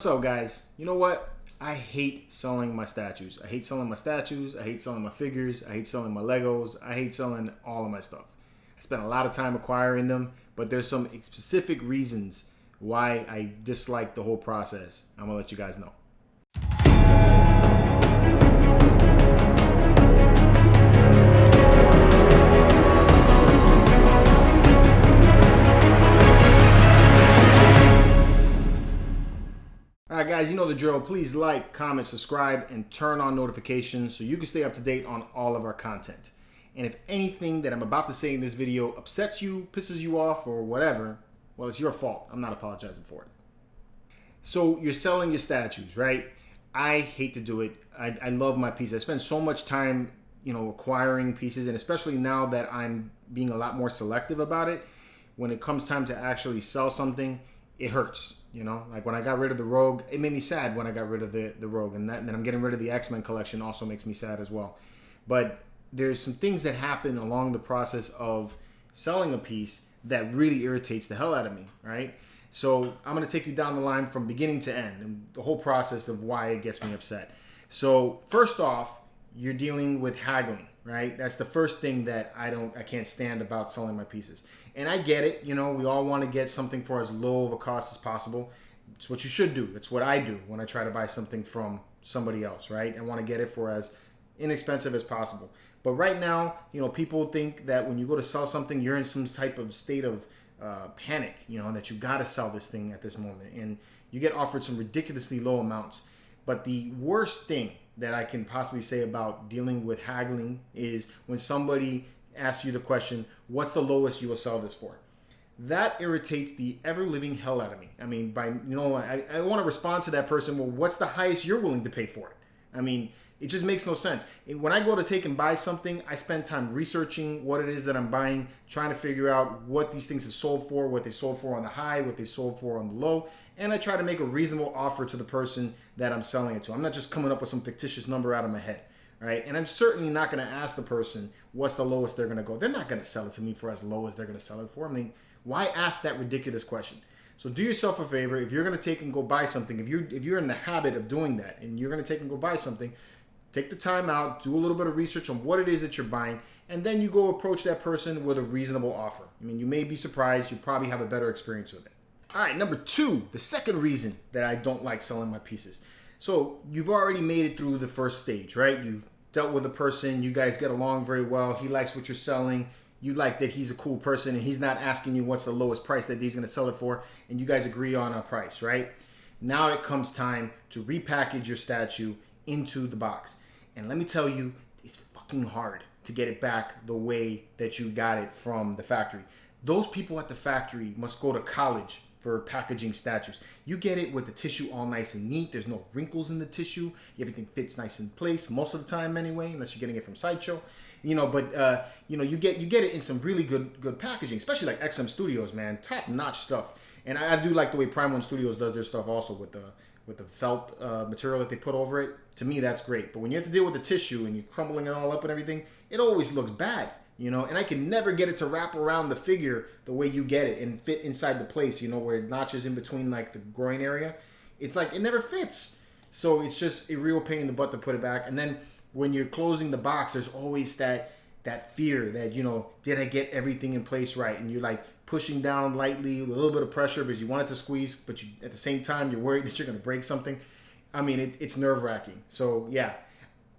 So guys, you know what? I hate selling my statues. I hate selling my statues. I hate selling my figures. I hate selling my Legos. I hate selling all of my stuff. I spent a lot of time acquiring them, but there's some specific reasons why I dislike the whole process. I'm gonna let you guys know. Alright guys, you know the drill. Please like, comment, subscribe, and turn on notifications so you can stay up to date on all of our content. And if anything that I'm about to say in this video upsets you, pisses you off, or whatever, well, it's your fault. I'm not apologizing for it. So you're selling your statues, right? I hate to do it. I love my pieces. I spend so much time, acquiring pieces, and especially now that I'm being a lot more selective about it, when it comes time to actually sell something, it hurts. Like when I got rid of the Rogue, it made me sad when I got rid of the Rogue, and then I'm getting rid of the X-Men collection also makes me sad as well. But there's some things that happen along the process of selling a piece that really irritates the hell out of me, right? So I'm going to take you down the line from beginning to end and the whole process of why it gets me upset. So first off, you're dealing with haggling, right? That's the first thing that I can't stand about selling my pieces. And I get it, we all want to get something for as low of a cost as possible. It's what you should do. It's what I do when I try to buy something from somebody else, right? I want to get it for as inexpensive as possible. But right now, people think that when you go to sell something, you're in some type of state of panic, that you got to sell this thing at this moment. And you get offered some ridiculously low amounts. But the worst thing that I can possibly say about dealing with haggling is when somebody asks you the question, what's the lowest you will sell this for? That irritates the ever-living hell out of me. I mean, I want to respond to that person, well, what's the highest you're willing to pay for it? I mean, it just makes no sense. When I go to take and buy something, I spend time researching what it is that I'm buying, trying to figure out what these things have sold for, what they sold for on the high, what they sold for on the low, and I try to make a reasonable offer to the person that I'm selling it to. I'm not just coming up with some fictitious number out of my head, right? And I'm certainly not going to ask the person what's the lowest they're going to go. They're not going to sell it to me for as low as they're going to sell it for. I mean, why ask that ridiculous question? So do yourself a favor. If you're going to take and go buy something, if you're in the habit of doing that and you're going to take and go buy something, take the time out, do a little bit of research on what it is that you're buying, and then you go approach that person with a reasonable offer. I mean, you may be surprised. You probably have a better experience with it. All right, number two, the second reason that I don't like selling my pieces. So you've already made it through the first stage, right? You dealt with a person. You guys get along very well. He likes what you're selling. You like that he's a cool person, and he's not asking you what's the lowest price that he's going to sell it for, and you guys agree on a price, right? Now it comes time to repackage your statue into the box. And let me tell you, it's fucking hard to get it back the way that you got it from the factory. Those people at the factory must go to college for packaging statues. You get it with the tissue all nice and neat. There's no wrinkles in the tissue. Everything fits nice in place most of the time anyway, unless you're getting it from Sideshow. You get it in some really good packaging, especially like XM Studios, man. Top-notch stuff. And I do like the way Prime One Studios does their stuff also with the felt material that they put over it. To me, that's great. But when you have to deal with the tissue and you're crumbling it all up and everything, it always looks bad, and I can never get it to wrap around the figure the way you get it and fit inside the place, where it notches in between like the groin area. It's like it never fits. So it's just a real pain in the butt to put it back. And then when you're closing the box, there's always that fear that, did I get everything in place right? And you're like pushing down lightly, a little bit of pressure because you want it to squeeze, but at the same time, you're worried that you're going to break something. I mean, it's nerve-wracking. So yeah,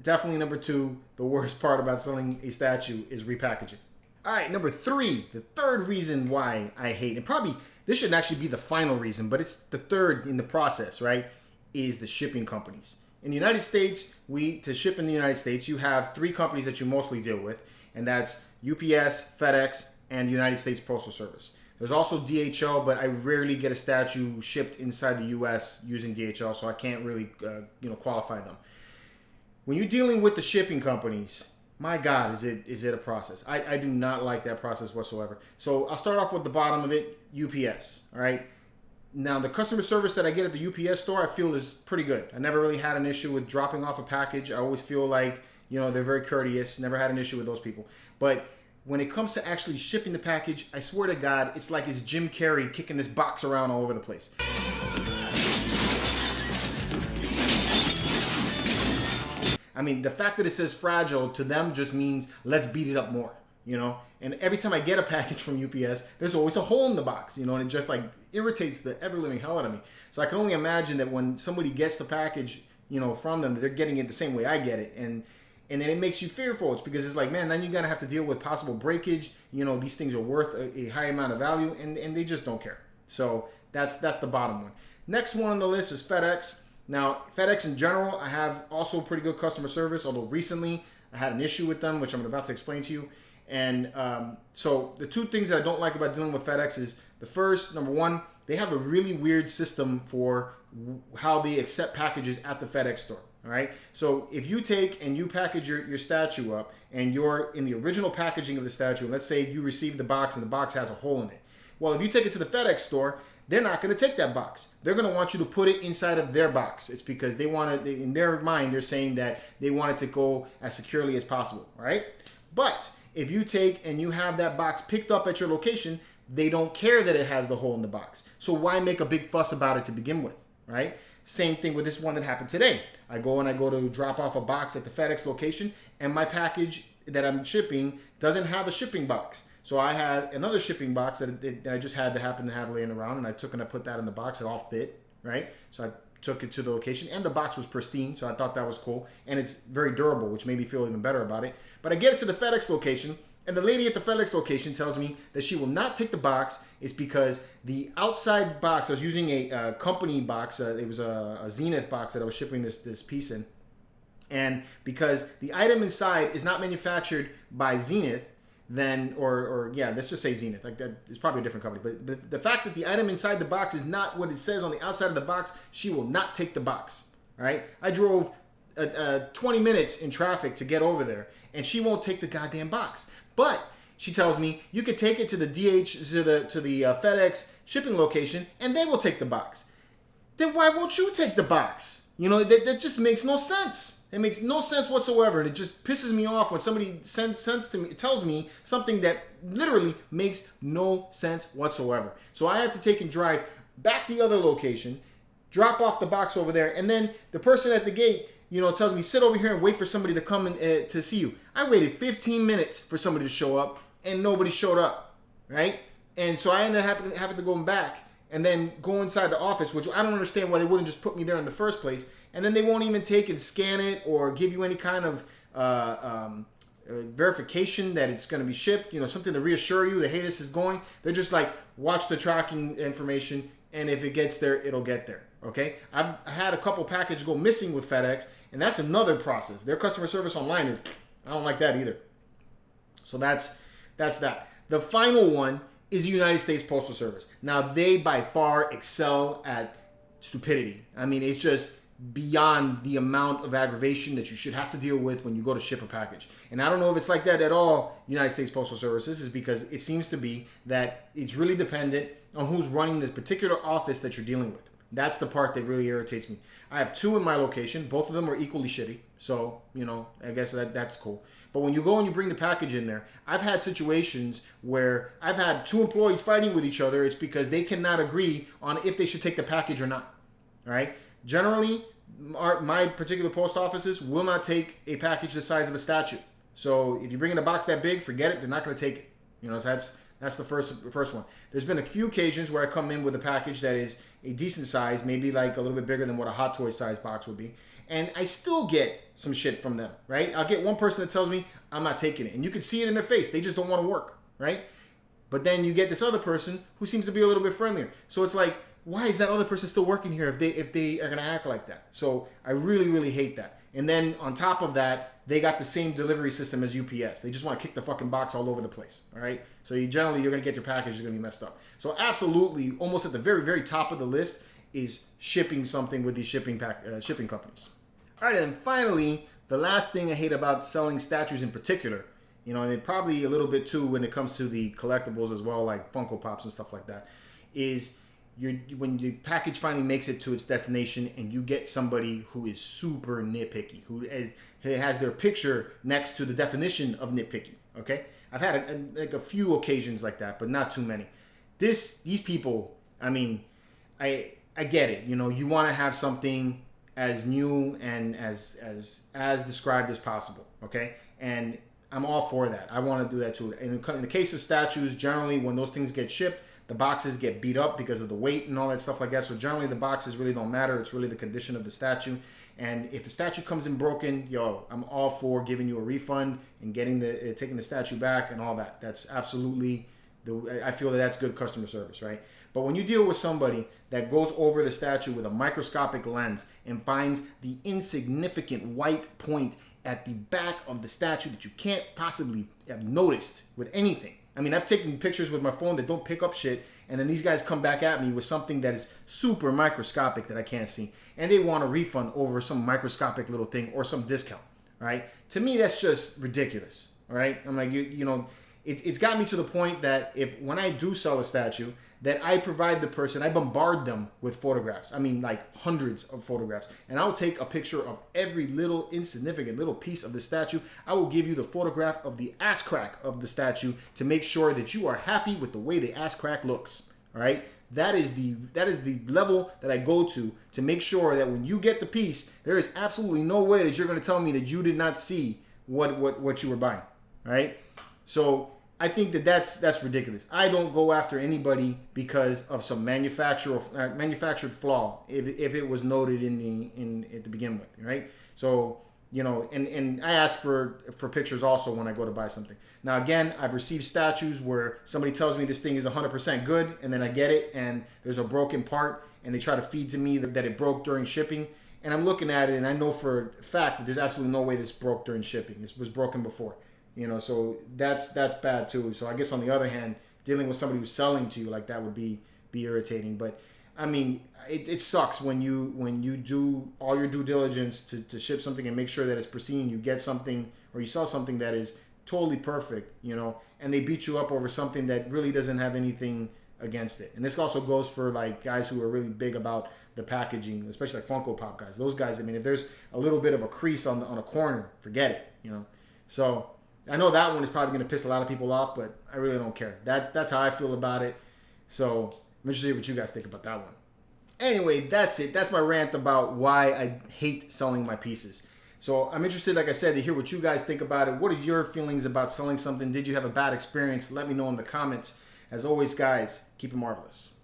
definitely number two, the worst part about selling a statue is repackaging. All right, number three, the third reason why I hate, and probably this should actually be the final reason, but it's the third in the process, right, is the shipping companies. In the United States, to ship in the United States, you have three companies that you mostly deal with, and that's UPS, FedEx, and the United States Postal Service. There's also DHL, but I rarely get a statue shipped inside the U.S. using DHL, so I can't really, qualify them. When you're dealing with the shipping companies, my God, is it a process? I do not like that process whatsoever. So I'll start off with the bottom of it, UPS, all right? Now, the customer service that I get at the UPS store, I feel is pretty good. I never really had an issue with dropping off a package. I always feel like, they're very courteous. Never had an issue with those people. But when it comes to actually shipping the package, I swear to God, it's like it's Jim Carrey kicking this box around all over the place. I mean, the fact that it says fragile to them just means let's beat it up more, you know? And every time I get a package from UPS, there's always a hole in the box, you know, and it just like irritates the ever-living hell out of me. So I can only imagine that when somebody gets the package, you know, from them, that they're getting it the same way I get it. And then it makes you fearful. It's because it's like, man, then you're going to have to deal with possible breakage. You know, these things are worth a high amount of value, and they just don't care. So that's the bottom one. Next one on the list is FedEx. Now, FedEx in general, I have also pretty good customer service, although recently I had an issue with them, which I'm about to explain to you. And so the two things that I don't like about dealing with FedEx is the first, number one, they have a really weird system for how they accept packages at the FedEx store. All right. So if you take and you package your statue up and you're in the original packaging of the statue, and let's say you receive the box and the box has a hole in it. Well, if you take it to the FedEx store, they're not going to take that box. They're going to want you to put it inside of their box. It's because they want to, in their mind, they're saying that they want it to go as securely as possible. Right. But if you take and you have that box picked up at your location, they don't care that it has the hole in the box. So why make a big fuss about it to begin with, right? Same thing with this one that happened today. I go to drop off a box at the FedEx location, and my package that I'm shipping doesn't have a shipping box. So I had another shipping box that I just had to happen to have laying around, and I took and I put that in the box. It all fit, right? So I took it to the location, and the box was pristine, so I thought that was cool. And it's very durable, which made me feel even better about it. But I get it to the FedEx location, and the lady at the FedEx location tells me that she will not take the box. It's because the outside box, I was using a company box. It was a Zenith box that I was shipping this piece in. And because the item inside is not manufactured by Zenith, then, or yeah, let's just say Zenith. Like that, it's probably a different company. But the fact that the item inside the box is not what it says on the outside of the box, she will not take the box. All right? I drove 20 minutes in traffic to get over there, and she won't take the goddamn box. But she tells me you could take it to the FedEx shipping location, and they will take the box. Then why won't you take the box? You know, that just makes no sense. It makes no sense whatsoever, and it just pisses me off when somebody tells me something that literally makes no sense whatsoever. So I have to take and drive back the other location, drop off the box over there, and then the person at the gate, you know, tells me, sit over here and wait for somebody to come in to see you. I waited 15 minutes for somebody to show up, and nobody showed up, right? And so I ended up having to go back and then go inside the office, which I don't understand why they wouldn't just put me there in the first place. And then they won't even take and scan it or give you any kind of verification that it's going to be shipped, you know, something to reassure you that, hey, this is going. They're just like, watch the tracking information, and if it gets there, it'll get there. Okay, I've had a couple packages go missing with FedEx, and that's another process. Their customer service online is, I don't like that either. So that's that. The final one is the United States Postal Service. Now, they by far excel at stupidity. I mean, it's just beyond the amount of aggravation that you should have to deal with when you go to ship a package. And I don't know if it's like that at all, United States Postal Services, is because it seems to be that it's really dependent on who's running the particular office that you're dealing with. That's the part that really irritates me. I have two in my location. Both of them are equally shitty. So, you know, I guess that's cool. But when you go and you bring the package in there, I've had situations where I've had two employees fighting with each other. It's because they cannot agree on if they should take the package or not. All right? Generally, my particular post offices will not take a package the size of a statue. So if you bring in a box that big, forget it. They're not going to take it. You know, so that's the first one. There's been a few occasions where I come in with a package that is a decent size, maybe like a little bit bigger than what a Hot Toy size box would be, and I still get some shit from them, right? I'll get one person that tells me I'm not taking it, and you can see it in their face. They just don't want to work, right? But then you get this other person who seems to be a little bit friendlier. So it's like, why is that other person still working here if they are going to act like that? So I really, really hate that. And then on top of that, they got the same delivery system as UPS. They just want to kick the fucking box all over the place, all right? So you're going to get your package, it's going to be messed up. So absolutely, almost at the very, very top of the list is shipping something with these shipping companies. All right, and finally, the last thing I hate about selling statues in particular, you know, and probably a little bit too when it comes to the collectibles as well, like Funko Pops and stuff like that, is when the package finally makes it to its destination and you get somebody who is super nitpicky, who has their picture next to the definition of nitpicky, okay? I've had a few occasions like that, but not too many. These people, I mean, I get it. You know, you want to have something as new and as described as possible, okay? And I'm all for that. I want to do that too. In the case of statues, generally when those things get shipped, the boxes get beat up because of the weight and all that stuff like that. So generally the boxes really don't matter. It's really the condition of the statue. And if the statue comes in broken, yo, I'm all for giving you a refund and taking the statue back and all that. That's absolutely, I feel that's good customer service, right? But when you deal with somebody that goes over the statue with a microscopic lens and finds the insignificant white point at the back of the statue that you can't possibly have noticed with anything. I mean, I've taken pictures with my phone that don't pick up shit, and then these guys come back at me with something that is super microscopic that I can't see, and they want a refund over some microscopic little thing or some discount, right? To me, that's just ridiculous, all right? I'm like, you know, it's got me to the point that when I do sell a statue, that I provide the person, I bombard them with photographs. I mean, like hundreds of photographs. And I'll take a picture of every little insignificant little piece of the statue. I will give you the photograph of the ass crack of the statue to make sure that you are happy with the way the ass crack looks. All right? That is the level that I go to make sure that when you get the piece, there is absolutely no way that you're going to tell me that you did not see what you were buying. All right? So I think that's ridiculous. I don't go after anybody because of some manufactured flaw if it was noted at the begin with, right? So, you know, and I ask for pictures also when I go to buy something. Now again, I've received statues where somebody tells me this thing is 100% good, and then I get it and there's a broken part, and they try to feed to me that it broke during shipping, and I'm looking at it and I know for a fact that there's absolutely no way this broke during shipping. This was broken before. You know, so that's bad too. So I guess on the other hand, dealing with somebody who's selling to you like that would be irritating. But I mean, it sucks when you do all your due diligence to ship something and make sure that it's pristine. You get something or you sell something that is totally perfect, you know, and they beat you up over something that really doesn't have anything against it. And this also goes for like guys who are really big about the packaging, especially like Funko Pop guys. Those guys, I mean, if there's a little bit of a crease on a corner, forget it, you know. So I know that one is probably going to piss a lot of people off, but I really don't care. That's how I feel about it. So I'm interested in what you guys think about that one. Anyway, that's it. That's my rant about why I hate selling my pieces. So I'm interested, like I said, to hear what you guys think about it. What are your feelings about selling something? Did you have a bad experience? Let me know in the comments. As always, guys, keep it marvelous.